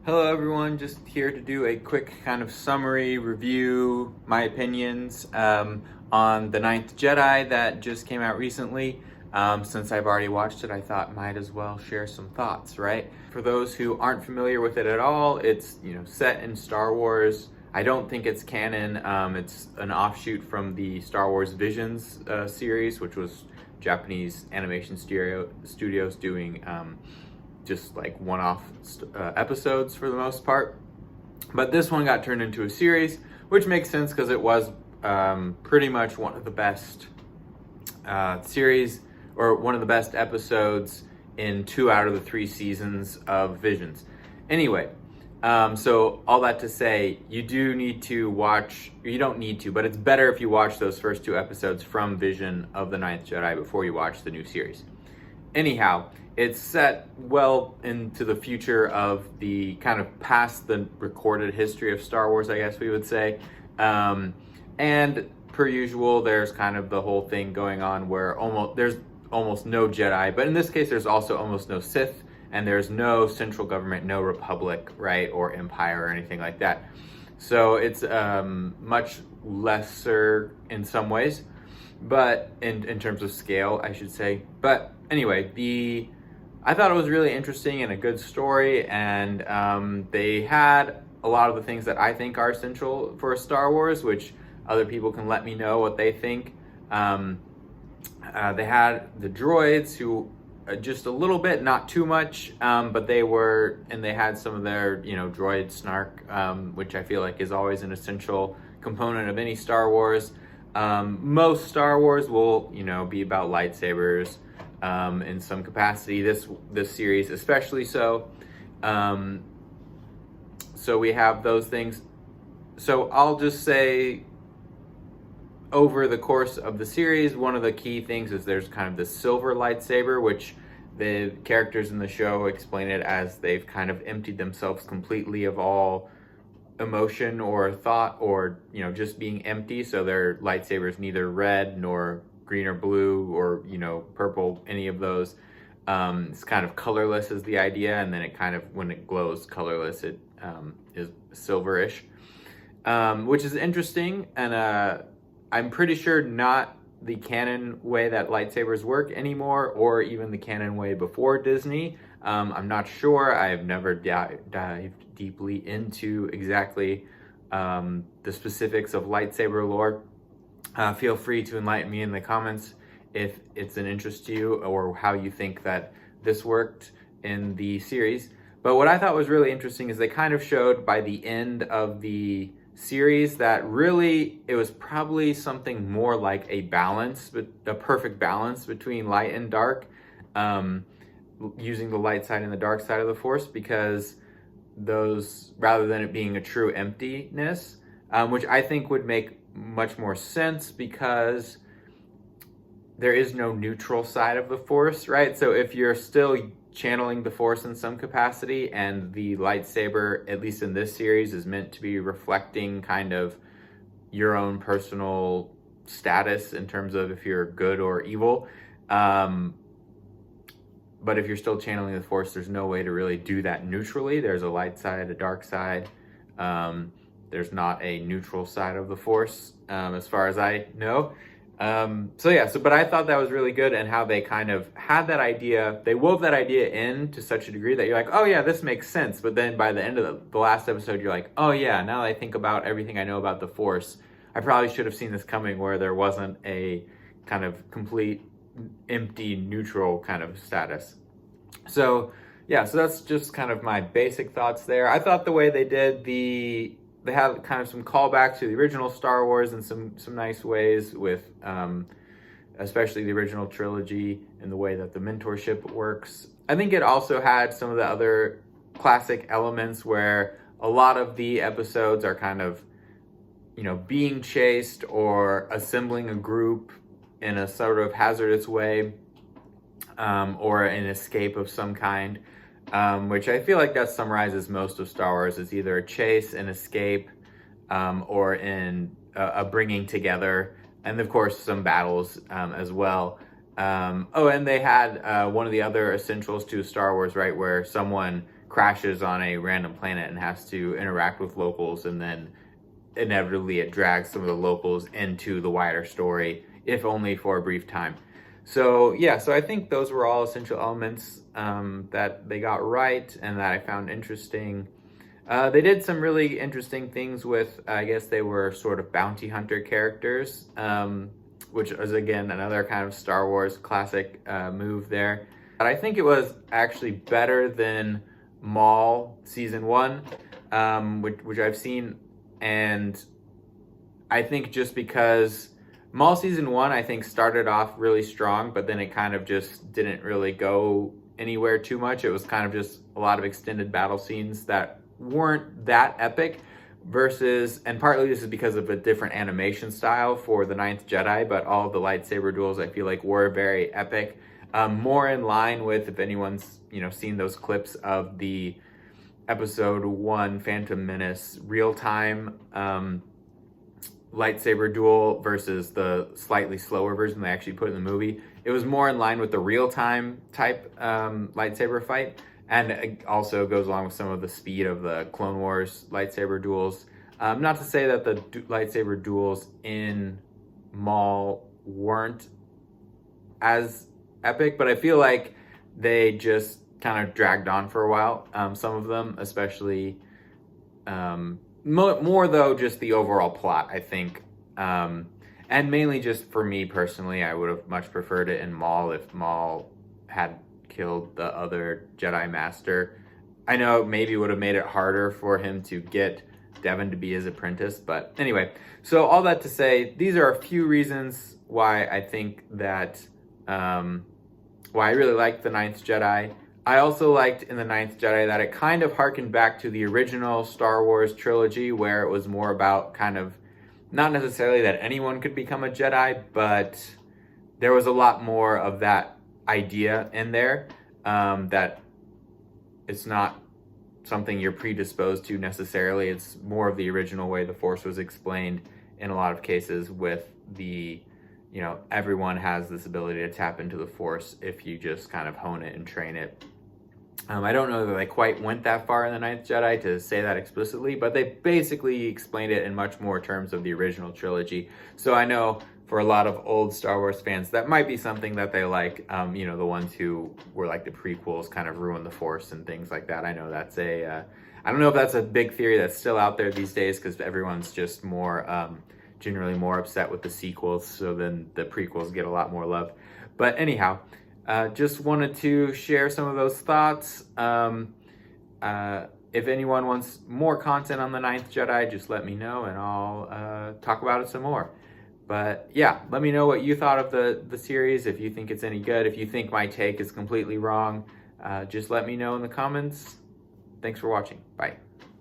Hello everyone, just here to do a quick kind of summary review, my opinions on The Ninth Jedi that just came out recently. Since I've already watched it, I thought might as well share some thoughts, right? For those who aren't familiar with it at all, it's set in Star Wars. I don't think it's canon. It's an offshoot from the Star Wars Visions series, which was Japanese animation studios doing just like one-off episodes for the most part. But this one got turned into a series, which makes sense because it was pretty much one of the best series, or one of the best episodes in 2 out of the 3 seasons of Visions. Anyway, so all that to say, you do need to watch, you don't need to, but it's better if you watch those first 2 episodes from Vision of the Ninth Jedi before you watch the new series. Anyhow, it's set well into the future of the kind of past the recorded history of Star Wars, I guess we would say. And per usual, there's kind of the whole thing going on where there's almost no Jedi, but in this case, there's also almost no Sith, and there's no central government, no republic, right, or empire or anything like that. So it's much lesser in some ways, but in terms of scale, I should say. But anyway, I thought it was really interesting and a good story, and they had a lot of the things that I think are essential for Star Wars, which other people can let me know what they think. They had the droids, who just a little bit, not too much, but they had some of their droid snark, which I feel like is always an essential component of any Star Wars. Most Star Wars will be about lightsabers in some capacity. This series especially so. So we have those things. So I'll just say, over the course of the series, one of the key things is there's kind of this silver lightsaber, which the characters in the show explain it as they've kind of emptied themselves completely of all emotion or thought, or just being empty. So their lightsabers neither red nor green or blue or purple, any of those. It's kind of colorless is the idea, and then it kind of, when it glows colorless, it is silverish, which is interesting. And I'm pretty sure not the canon way that lightsabers work anymore, or even the canon way before Disney. I'm not sure. I've never dived deeply into exactly the specifics of lightsaber lore. Feel free to enlighten me in the comments if it's an interest to you, or how you think that this worked in the series. But what I thought was really interesting is they kind of showed by the end of the series that really it was probably something more like a balance, but a perfect balance between light and dark, using the light side and the dark side of the Force, because those, rather than it being a true emptiness, which I think would make much more sense, because there is no neutral side of the Force, right? So if you're still channeling the Force in some capacity, and the lightsaber, at least in this series, is meant to be reflecting kind of your own personal status in terms of if you're good or evil. But if you're still channeling the Force, there's no way to really do that neutrally. There's a light side, a dark side. There's not a neutral side of the Force, as far as I know. But I thought that was really good, and how they kind of had that idea, they wove that idea in to such a degree that you're like, oh yeah, this makes sense. But then by the end of the last episode, you're like, oh yeah, now that I think about everything I know about the Force, I probably should have seen this coming, where there wasn't a kind of complete empty neutral kind of status. So yeah, so that's just kind of my basic thoughts there. I thought the way they did they had kind of some callbacks to the original Star Wars in some nice ways, with especially the original trilogy and the way that the mentorship works. I think it also had some of the other classic elements where a lot of the episodes are kind of, being chased or assembling a group in a sort of hazardous way, or an escape of some kind. Which I feel like that summarizes most of Star Wars, is either a chase, an escape, or in a bringing together, and of course some battles as well. And they had one of the other essentials to Star Wars, right, where someone crashes on a random planet and has to interact with locals, and then inevitably it drags some of the locals into the wider story, if only for a brief time. So yeah, so I think those were all essential elements that they got right and that I found interesting. They did some really interesting things with, I guess they were sort of bounty hunter characters, which is again another kind of Star Wars classic move there. But I think it was actually better than Maul Season 1, which I've seen, and I think just because Maul Season 1, I think, started off really strong, but then it kind of just didn't really go anywhere too much. It was kind of just a lot of extended battle scenes that weren't that epic, versus, and partly this is because of a different animation style for the Ninth Jedi, but all of the lightsaber duels I feel like were very epic. More in line with, if anyone's seen those clips of the Episode 1 Phantom Menace real-time lightsaber duel versus the slightly slower version they actually put in the movie. It was more in line with the real-time type lightsaber fight, and it also goes along with some of the speed of the Clone Wars lightsaber duels. Not to say that the lightsaber duels in Maul weren't as epic, but I feel like they just kind of dragged on for a while. Some of them, especially, more though just the overall plot, I think, and mainly just for me personally, I would have much preferred it in Maul if Maul had killed the other Jedi Master. I know maybe would have made it harder for him to get Devin to be his apprentice, but anyway. So all that to say, these are a few reasons why I think that why I really liked the Ninth Jedi. I also liked in the Ninth Jedi that it kind of harkened back to the original Star Wars trilogy, where it was more about kind of, not necessarily that anyone could become a Jedi, but there was a lot more of that idea in there, that it's not something you're predisposed to necessarily. It's more of the original way the Force was explained in a lot of cases, with the, everyone has this ability to tap into the Force if you just kind of hone it and train it. I don't know that they quite went that far in the Ninth Jedi to say that explicitly, but they basically explained it in much more terms of the original trilogy. So I know for a lot of old Star Wars fans, that might be something that they like. The ones who were like the prequels kind of ruined the Force and things like that. I know that's I don't know if that's a big theory that's still out there these days, because everyone's just more, generally more upset with the sequels. So then the prequels get a lot more love. But anyhow, just wanted to share some of those thoughts. If anyone wants more content on the Ninth Jedi, just let me know and I'll talk about it some more. But yeah, let me know what you thought of the series, if you think it's any good. If you think my take is completely wrong, just let me know in the comments. Thanks for watching. Bye.